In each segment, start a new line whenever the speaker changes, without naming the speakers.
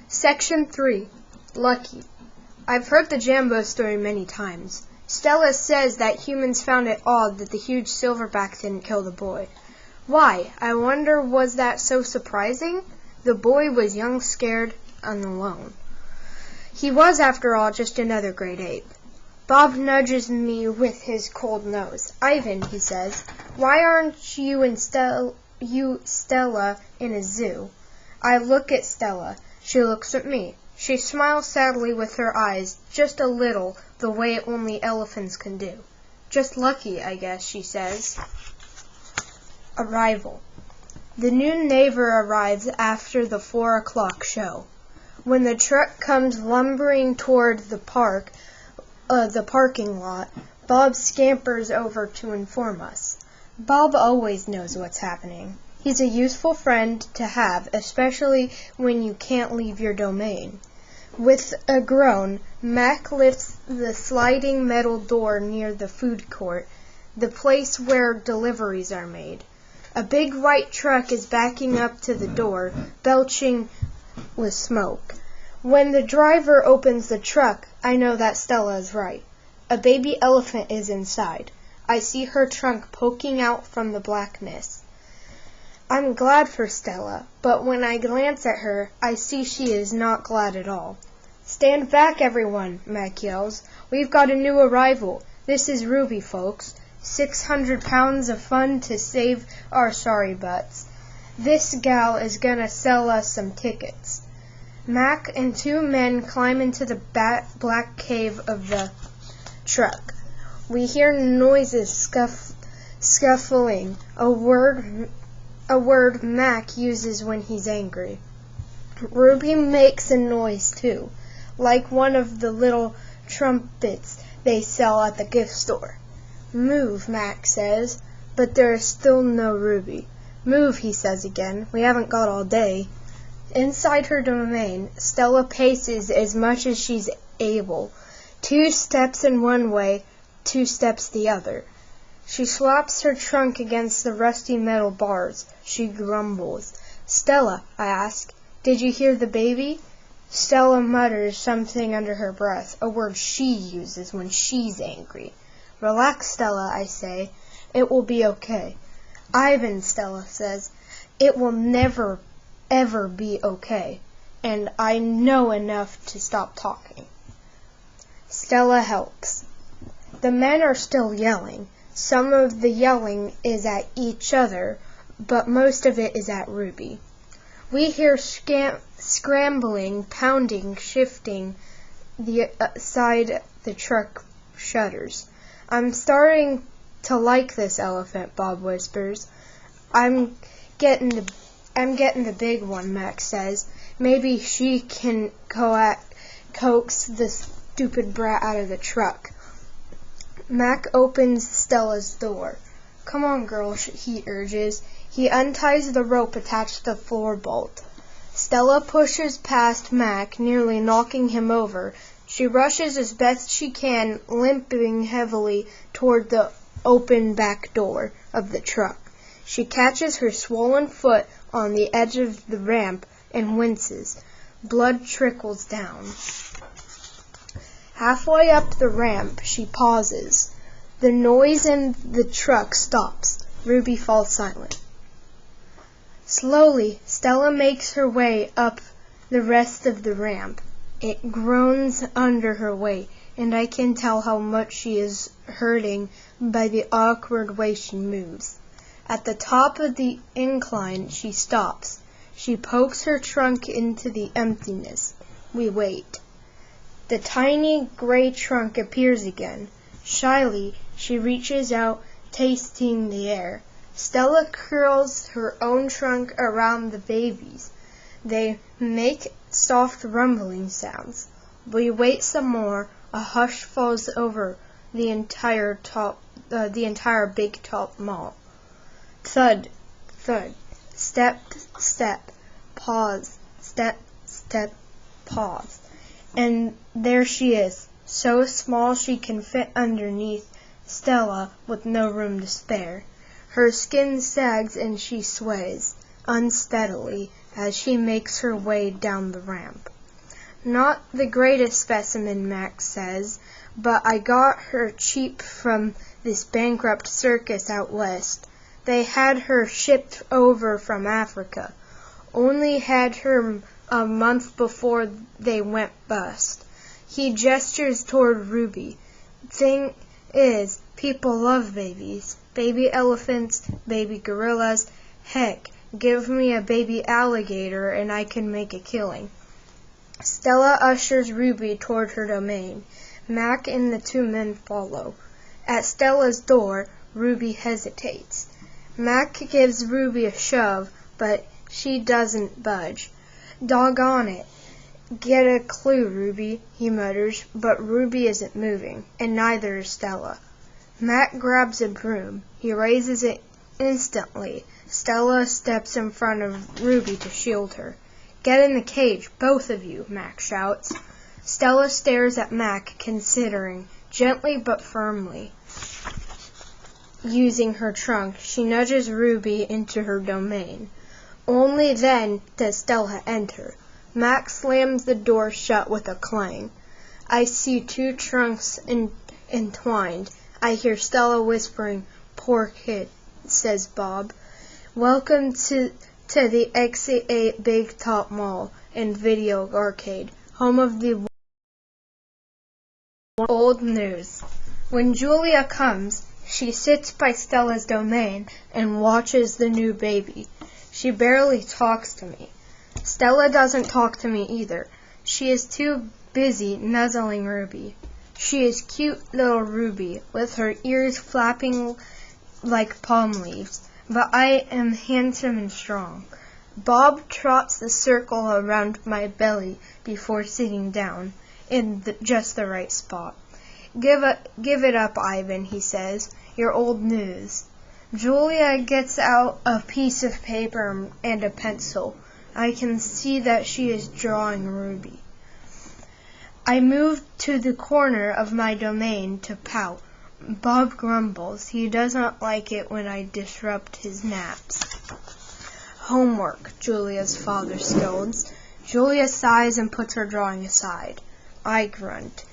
Section 3. Lucky. I've heard the Jambo story many times. Stella says that humans found it odd that the huge silverback didn't kill the boy. Why? I wonder, was that so surprising? The boy was young, scared, and alone. He was, after all, just another great ape. Bob nudges me with his cold nose. Ivan, he says, why aren't you and Stella in a zoo? I look at Stella. She looks at me. She smiles sadly with her eyes, just a little, the way only elephants can do. Just lucky, I guess, she says. Arrival. The new neighbor arrives after the 4 o'clock show. When the truck comes lumbering toward the parking lot, Bob scampers over to inform us. Bob always knows what's happening. He's a useful friend to have, especially when you can't leave your domain. With a groan, Mac lifts the sliding metal door near the food court, the place where deliveries are made. A big white truck is backing up to the door, belching with smoke. When the driver opens the truck, I know that Stella is right. A baby elephant is inside. I see her trunk poking out from the blackness. I'm glad for Stella, but when I glance at her, I see she is not glad at all. Stand back, everyone, Mac yells. We've got a new arrival. This is Ruby, folks. 600 pounds of fun to save our sorry butts. This gal is gonna sell us some tickets. Mac and 2 men climb into the black cave of the truck. We hear noises scuffling, a word Mac uses when he's angry. Ruby makes a noise too, like one of the little trumpets they sell at the gift store. Move, Mac says, but there is still no Ruby. Move, he says again. We haven't got all day. Inside her domain, Stella paces as much as she's able. 2 steps in one way, 2 steps the other. She slaps her trunk against the rusty metal bars. She grumbles. Stella, I ask, did you hear the baby? Stella mutters something under her breath, a word she uses when she's angry. Relax, Stella, I say. It will be okay. Ivan, Stella says, it will never, ever be okay. And I know enough to stop talking. Stella helps. The men are still yelling. Some of the yelling is at each other, but most of it is at Ruby. We hear scrambling, pounding, shifting the side the truck shutters. I'm starting to like this elephant, Bob whispers. I'm getting the big one, Max says. Maybe she can coax the stupid brat out of the truck. Mac opens Stella's door. Come on, girl, he urges. He unties the rope attached to the floor bolt. Stella pushes past Mac, nearly knocking him over. She rushes as best she can, limping heavily toward the open back door of the truck. She catches her swollen foot on the edge of the ramp and winces. Blood trickles down. Halfway up the ramp, she pauses. The noise in the truck stops. Ruby falls silent. Slowly, Stella makes her way up the rest of the ramp. It groans under her weight, and I can tell how much she is hurting by the awkward way she moves. At the top of the incline, she stops. She pokes her trunk into the emptiness. We wait. The tiny gray trunk appears again. Shyly, she reaches out, tasting the air. Stella curls her own trunk around the baby's. They make soft rumbling sounds. We wait some more. A hush falls over the entire big top mall. Thud, thud, step, step, pause, step, step, pause. And there she is, so small she can fit underneath Stella with no room to spare. Her skin sags and she sways unsteadily as she makes her way down the ramp. Not the greatest specimen, Max says, but I got her cheap from this bankrupt circus out west. They had her shipped over from Africa. Only had her a month before they went bust. He gestures toward Ruby. Thing is, people love babies. Baby elephants, baby gorillas. Heck, give me a baby alligator and I can make a killing. Stella ushers Ruby toward her domain. Mac and the two men follow. At Stella's door, Ruby hesitates. Mac gives Ruby a shove, but she doesn't budge. Doggone it. Get a clue, Ruby, he mutters, but Ruby isn't moving, and neither is Stella. Mac grabs a broom. He raises it instantly. Stella steps in front of Ruby to shield her. Get in the cage, both of you, Mac shouts. Stella stares at Mac, considering, gently but firmly. Using her trunk, she nudges Ruby into her domain. Only then does Stella enter. Mac slams the door shut with a clang. I see two trunks entwined. I hear Stella whispering, "Poor kid," says Bob. Welcome to the XC8 Big Top Mall and Video Arcade, home of the old news. When Julia comes, she sits by Stella's domain and watches the new baby. She barely talks to me. Stella doesn't talk to me either. She is too busy nuzzling Ruby. She is cute little Ruby, with her ears flapping like palm leaves, but I am handsome and strong. Bob trots the circle around my belly before sitting down, in just the right spot. Give it up, Ivan, he says. You're old news. Julia gets out a piece of paper and a pencil. I can see that she is drawing Ruby. I move to the corner of my domain to pout. Bob grumbles. He doesn't like it when I disrupt his naps. Homework, Julia's father scolds. Julia sighs and puts her drawing aside. I grunt,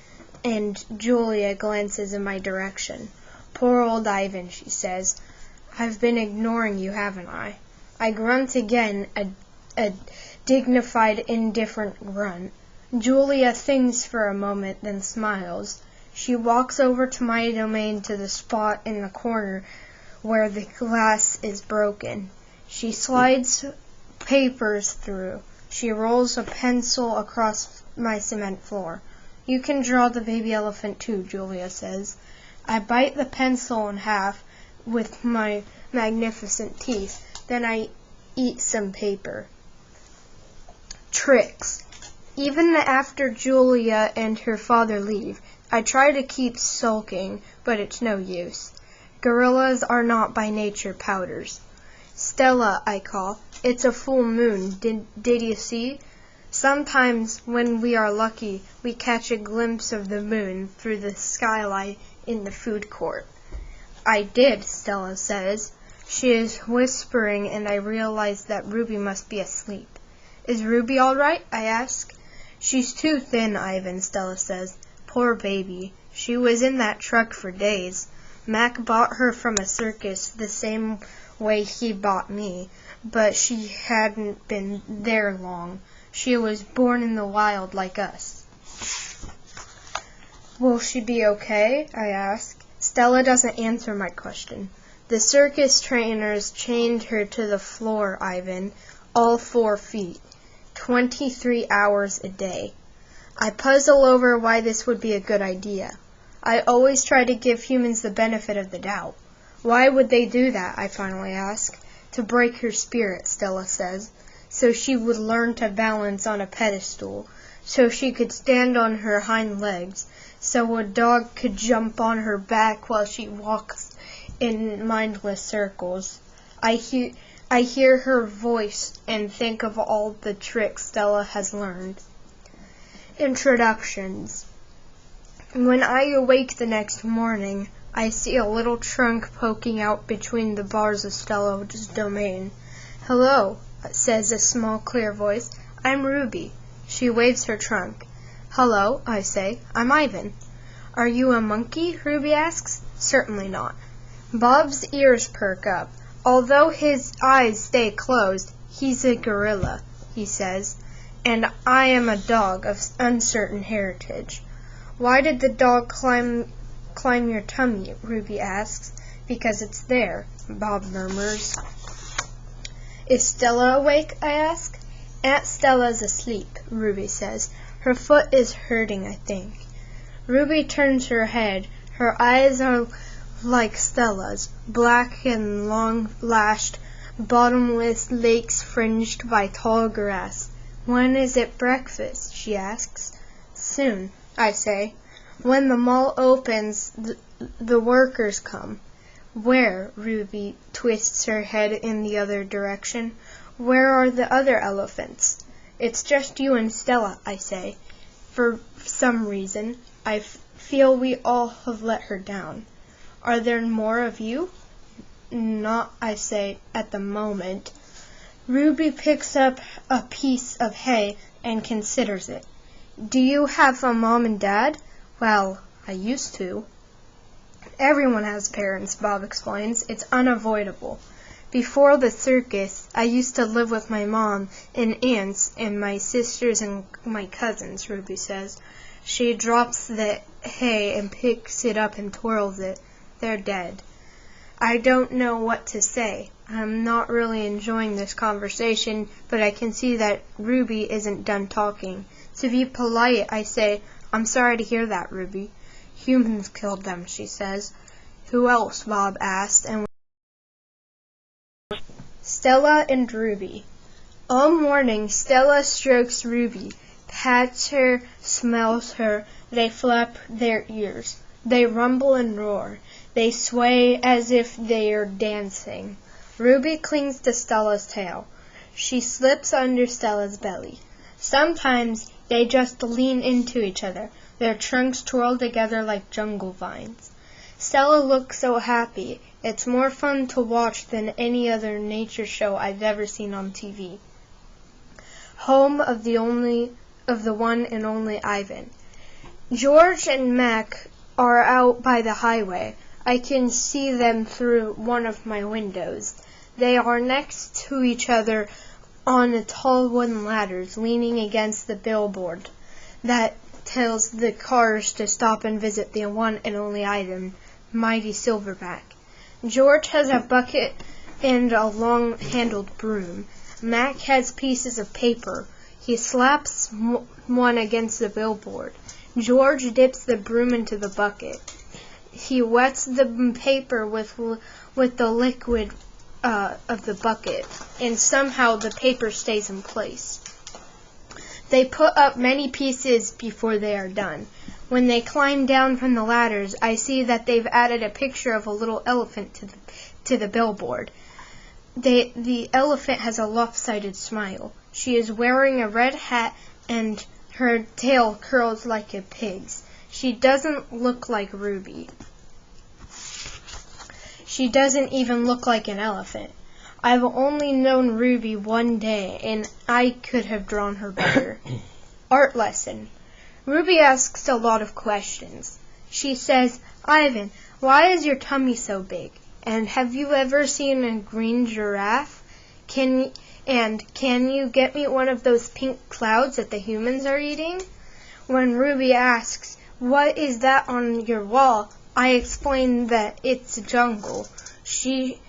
and Julia glances in my direction. Poor old Ivan, she says. I've been ignoring you, haven't I? I grunt again, a dignified, indifferent grunt. Julia thinks for a moment, then smiles. She walks over to my domain to the spot in the corner where the glass is broken. She slides papers through. She rolls a pencil across my cement floor. You can draw the baby elephant too, Julia says. I bite the pencil in half with my magnificent teeth. Then I eat some paper. Tricks. Even after Julia and her father leave, I try to keep sulking, but it's no use. Gorillas are not by nature powders. Stella, I call. It's a full moon. Did you see? Sometimes, when we are lucky, we catch a glimpse of the moon through the skylight in the food court. I did, Stella says. She is whispering, and I realize that Ruby must be asleep. Is Ruby all right? I ask. She's too thin, Ivan, Stella says. Poor baby. She was in that truck for days. Mac bought her from a circus the same way he bought me, but she hadn't been there long. She was born in the wild like us. Will she be okay? I ask. Stella doesn't answer my question. The circus trainers chained her to the floor, Ivan, all 4 feet, 23 hours a day. I puzzle over why this would be a good idea. I always try to give humans the benefit of the doubt. Why would they do that, I finally ask. To break her spirit, Stella says, so she would learn to balance on a pedestal, so she could stand on her hind legs, so a dog could jump on her back while she walks in mindless circles. I hear her voice and think of all the tricks Stella has learned. Introductions. When I awake the next morning, I see a little trunk poking out between the bars of Stella's domain. Hello, says a small, clear voice. I'm Ruby. She waves her trunk. "Hello," I say. "I'm Ivan." "Are you a monkey?" Ruby asks. "Certainly not." Bob's ears perk up. Although his eyes stay closed, he's a gorilla, he says. "And I am a dog of uncertain heritage." "Why did the dog climb your tummy?" Ruby asks. "Because it's there," Bob murmurs. "Is Stella awake?" I ask. "Aunt Stella's asleep," Ruby says. "Her foot is hurting, I think." Ruby turns her head. Her eyes are like Stella's, black and long-lashed, bottomless lakes fringed by tall grass. "When is it breakfast?" she asks. "Soon," I say. "When the mall opens, the workers come." "Where?" Ruby twists her head in the other direction. "Where are the other elephants?" "It's just you and Stella," I say. For some reason, I feel we all have let her down. "Are there more of you?" "Not," I say, "at the moment." Ruby picks up a piece of hay and considers it. "Do you have a mom and dad?" "Well, I used to." "Everyone has parents," Bob explains. "It's unavoidable. Before the circus, I used to live with my mom and aunts and my sisters and my cousins," Ruby says. She drops the hay and picks it up and twirls it. "They're dead." I don't know what to say. I'm not really enjoying this conversation, but I can see that Ruby isn't done talking. To be polite, I say, "I'm sorry to hear that, Ruby." "Humans killed them," she says. "Who else?" Bob asked. And Stella and Ruby. All morning, Stella strokes Ruby, pats her, smells her. They flap their ears. They rumble and roar. They sway as if they are dancing. Ruby clings to Stella's tail. She slips under Stella's belly. Sometimes they just lean into each other, their trunks twirled together like jungle vines. Stella looks so happy. It's more fun to watch than any other nature show I've ever seen on TV. Home of the one and only Ivan. George and Mac are out by the highway. I can see them through one of my windows. They are next to each other on tall wooden ladders, leaning against the billboard that tells the cars to stop and visit the one and only Ivan, Mighty Silverback. George has a bucket and a long-handled broom. Mac has pieces of paper. He slaps one against the billboard. George dips the broom into the bucket. He wets the paper with the liquid of the bucket, and somehow the paper stays in place. They put up many pieces before they are done. When they climb down from the ladders, I see that they've added a picture of a little elephant to the billboard. The elephant has a lopsided smile. She is wearing a red hat and her tail curls like a pig's. She doesn't look like Ruby. She doesn't even look like an elephant. I've only known Ruby one day, and I could have drawn her better. Art lesson. Ruby asks a lot of questions. She says, "Ivan, why is your tummy so big? And have you ever seen a green giraffe? Can you get me one of those pink clouds that the humans are eating?" When Ruby asks, "What is that on your wall?" I explain that it's a jungle. She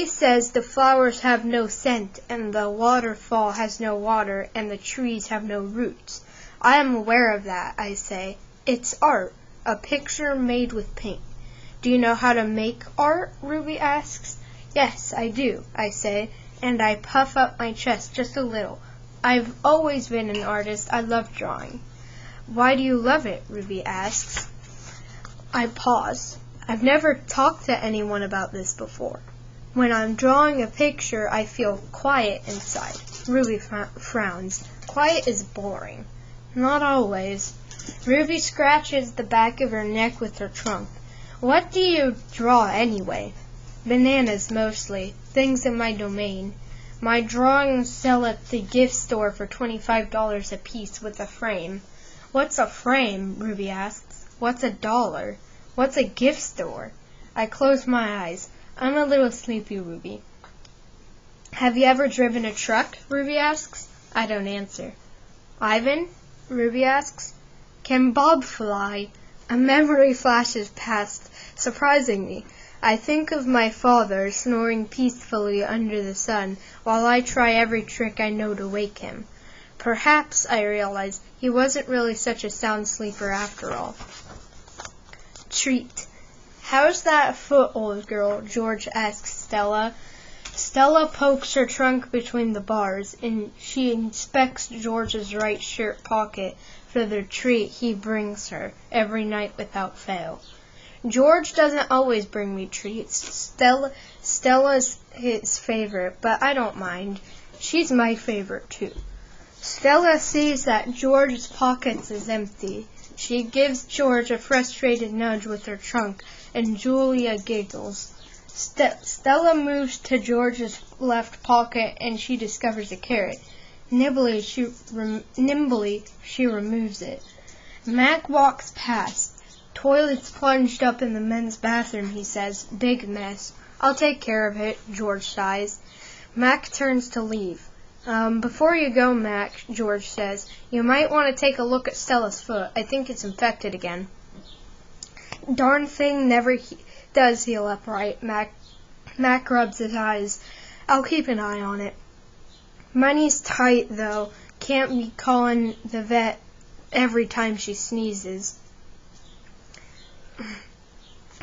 says the flowers have no scent, and the waterfall has no water, and the trees have no roots. I am aware of that, I say. It's art, a picture made with paint. Do you know how to make art? Ruby asks. Yes, I do, I say, and I puff up my chest just a little. I've always been an artist. I love drawing. Why do you love it? Ruby asks. I pause. I've never talked to anyone about this before. When I'm drawing a picture, I feel quiet inside. Ruby frowns. Quiet is boring. Not always. Ruby scratches the back of her neck with her trunk. What do you draw anyway? Bananas mostly, things in my domain. My drawings sell at the gift store for $25 a piece with a frame. What's a frame? Ruby asks. What's $1? What's a gift store? I close my eyes. I'm a little sleepy, Ruby. Have you ever driven a truck? Ruby asks. I don't answer. Ivan? Ruby asks. Can Bob fly? A memory flashes past, surprising me. I think of my father snoring peacefully under the sun while I try every trick I know to wake him. Perhaps, I realize, he wasn't really such a sound sleeper after all. Treat. How's that foot, old girl? George asks Stella. Stella pokes her trunk between the bars, and she inspects George's right shirt pocket for the treat he brings her every night without fail. George doesn't always bring me treats. Stella's his favorite, but I don't mind. She's my favorite too. Stella sees that George's pockets is empty. She gives George a frustrated nudge with her trunk, and Julia giggles. Stella moves to George's left pocket, and she discovers a carrot. Nimbly, she removes it. Mac walks past. Toilet's plunged up in the men's bathroom, he says. Big mess. I'll take care of it, George sighs. Mac turns to leave. Before you go, Mac, George says, you might want to take a look at Stella's foot. I think it's infected again. Darn thing never does heal up right, Mac rubs his eyes. I'll keep an eye on it. Money's tight, though. Can't be calling the vet every time she sneezes.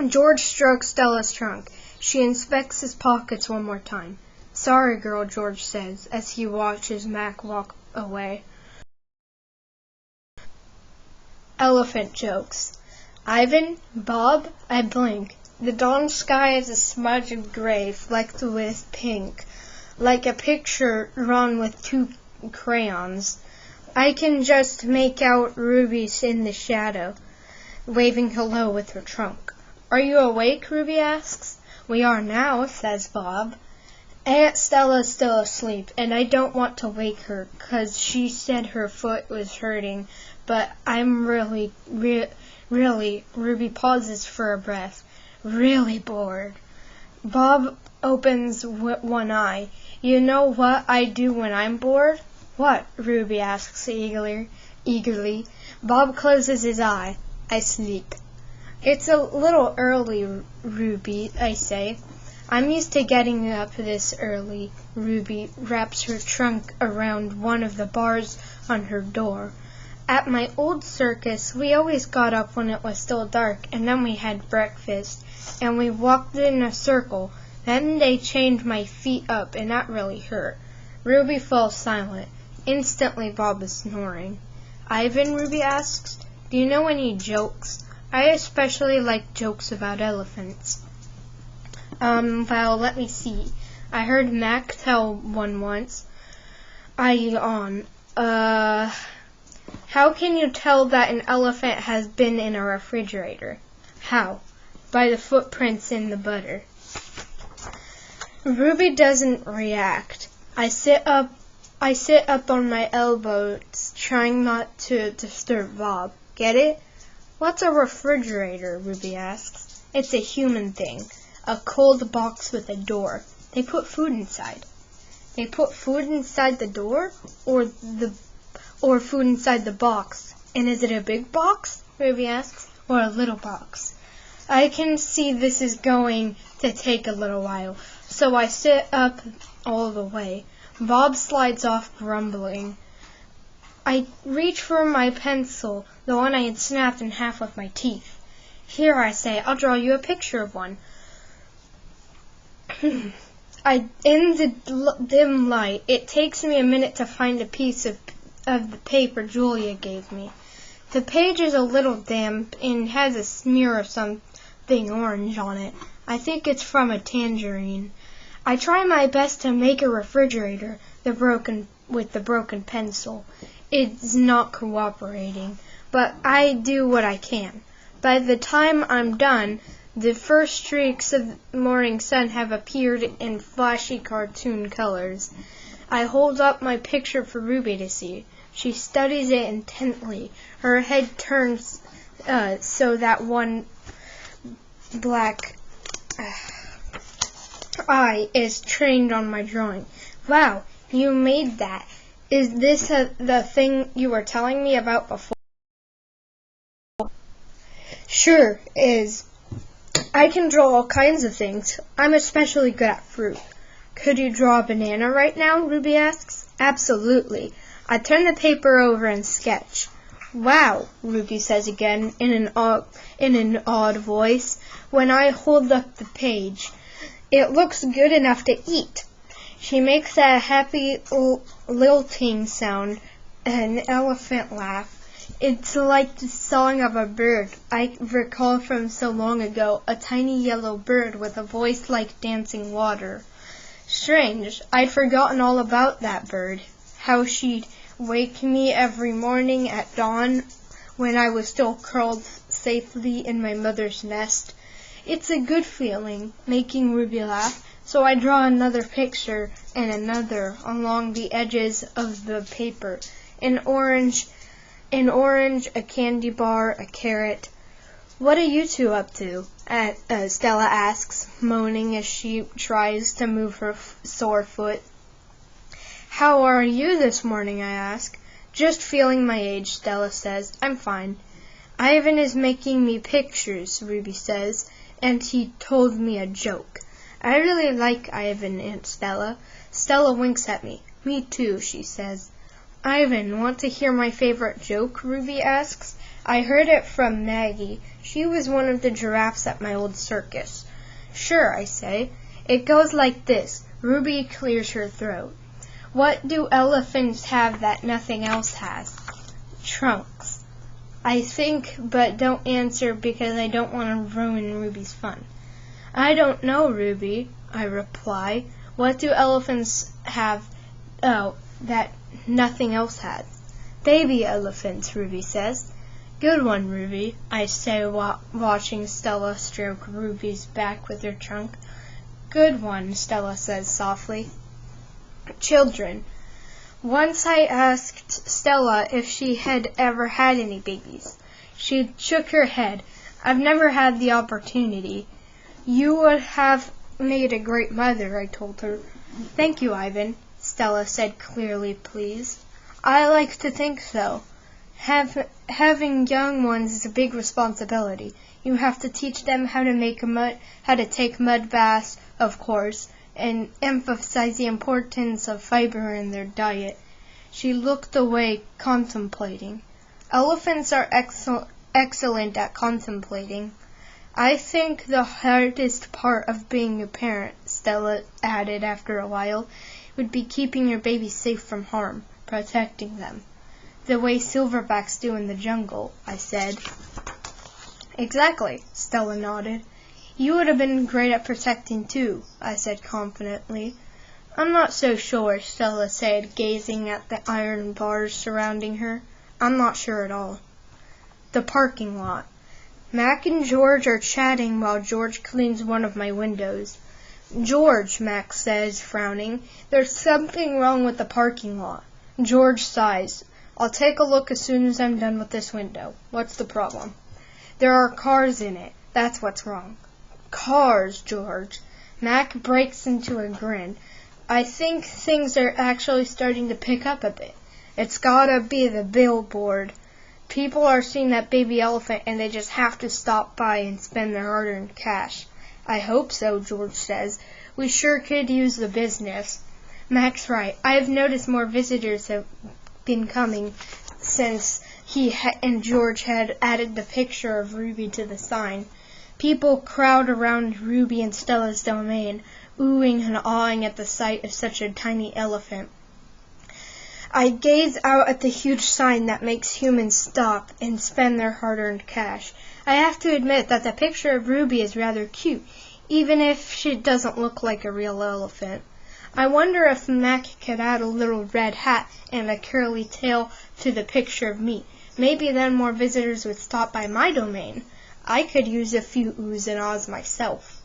George strokes Stella's trunk. She inspects his pockets one more time. Sorry, girl, George says, as he watches Mac walk away. Elephant jokes. Ivan? Bob? I blink. The dawn sky is a smudge of gray flecked with pink, like a picture drawn with two crayons. I can just make out Ruby in the shadow, waving hello with her trunk. Are you awake? Ruby asks. We are now, says Bob. Aunt Stella's still asleep, and I don't want to wake her, 'cause she said her foot was hurting, but I'm really, Ruby pauses for a breath, really bored. Bob opens one eye. You know what I do when I'm bored? What? Ruby asks eagerly. Bob closes his eye. I sleep. It's a little early, Ruby, I say. I'm used to getting up this early. Ruby wraps her trunk around one of the bars on her door. At my old circus, we always got up when it was still dark, and then we had breakfast, and we walked in a circle. Then they chained my feet up, and that really hurt. Ruby falls silent. Instantly, Bob is snoring. Ivan, Ruby asks, do you know any jokes? I especially like jokes about elephants. Well, let me see. I heard Mac tell one once. I yawn. How can you tell that an elephant has been in a refrigerator? How? By the footprints in the butter. Ruby doesn't react. I sit up on my elbows, trying not to disturb Bob. Get it? What's a refrigerator? Ruby asks. It's a human thing. A cold box with a door. They put food inside. They put food inside the door, or food inside the box. And is it a big box? Ruby asks, or a little box? I can see this is going to take a little while, so I sit up all the way. Bob slides off grumbling. I reach for my pencil, the one I had snapped in half with my teeth. Here, I say, I'll draw you a picture of one. In the dim light, it takes me a minute to find a piece of the paper Julia gave me. The page is a little damp and has a smear of something orange on it. I think it's from a tangerine. I try my best to make a refrigerator with the broken pencil. It's not cooperating, but I do what I can. By the time I'm done, The first streaks of the morning sun have appeared in flashy cartoon colors. I hold up my picture for Ruby to see. She studies it intently. Her head turns so that one black eye is trained on my drawing. Wow, you made that. Is this the thing you were telling me about before? Sure is. I can draw all kinds of things. I'm especially good at fruit. Could you draw a banana right now? Ruby asks. Absolutely. I turn the paper over and sketch. Wow, Ruby says again in an odd voice when I hold up the page. It looks good enough to eat. She makes a happy lilting sound, an elephant laugh. It's like the song of a bird I recall from so long ago, a tiny yellow bird with a voice like dancing water. Strange, I'd forgotten all about that bird, how she'd wake me every morning at dawn when I was still curled safely in my mother's nest. It's a good feeling, making Ruby laugh, so I draw another picture and another along the edges of the paper. In orange, a candy bar, a carrot. What are you two up to? Stella asks, moaning as she tries to move her sore foot. How are you this morning? I ask. Just feeling my age, Stella says. I'm fine. Ivan is making me pictures, Ruby says, and he told me a joke. I really like Ivan, Aunt Stella. Stella winks at me. Me too, she says. Ivan, want to hear my favorite joke? Ruby asks. I heard it from Maggie. She was one of the giraffes at my old circus. Sure, I say. It goes like this. Ruby clears her throat. What do elephants have that nothing else has? Trunks. I think, but don't answer because I don't want to ruin Ruby's fun. I don't know, Ruby, I reply. What do elephants have that nothing else has? Baby elephants, Ruby says. Good one, Ruby, I say watching Stella stroke Ruby's back with her trunk. Good one, Stella says softly. Children. Once I asked Stella if she had ever had any babies. She shook her head. I've never had the opportunity. You would have made a great mother, I told her. Thank you, Ivan, Stella said, clearly pleased. I like to think so. Having young ones is a big responsibility. You have to teach them how to take mud baths, of course, and emphasize the importance of fiber in their diet. She looked away, contemplating. Elephants are excellent at contemplating. I think the hardest part of being a parent, Stella added after a while, would be keeping your babies safe from harm, protecting them. The way silverbacks do in the jungle, I said. Exactly, Stella nodded. You would have been great at protecting too, I said confidently. I'm not so sure, Stella said, gazing at the iron bars surrounding her. I'm not sure at all. The parking lot. Mac and George are chatting while George cleans one of my windows. George, Mac says, frowning, there's something wrong with the parking lot. George sighs. I'll take a look as soon as I'm done with this window. What's the problem? There are cars in it. That's what's wrong. Cars, George. Mac breaks into a grin. I think things are actually starting to pick up a bit. It's gotta be the billboard. People are seeing that baby elephant and they just have to stop by and spend their hard-earned cash. I hope so, George says. We sure could use the business. Mac's right. I have noticed more visitors have been coming since he and George had added the picture of Ruby to the sign. People crowd around Ruby and Stella's domain, oohing and awing at the sight of such a tiny elephant. I gaze out at the huge sign that makes humans stop and spend their hard-earned cash. I have to admit that the picture of Ruby is rather cute, even if she doesn't look like a real elephant. I wonder if Mac could add a little red hat and a curly tail to the picture of me. Maybe then more visitors would stop by my domain. I could use a few oohs and ahs myself.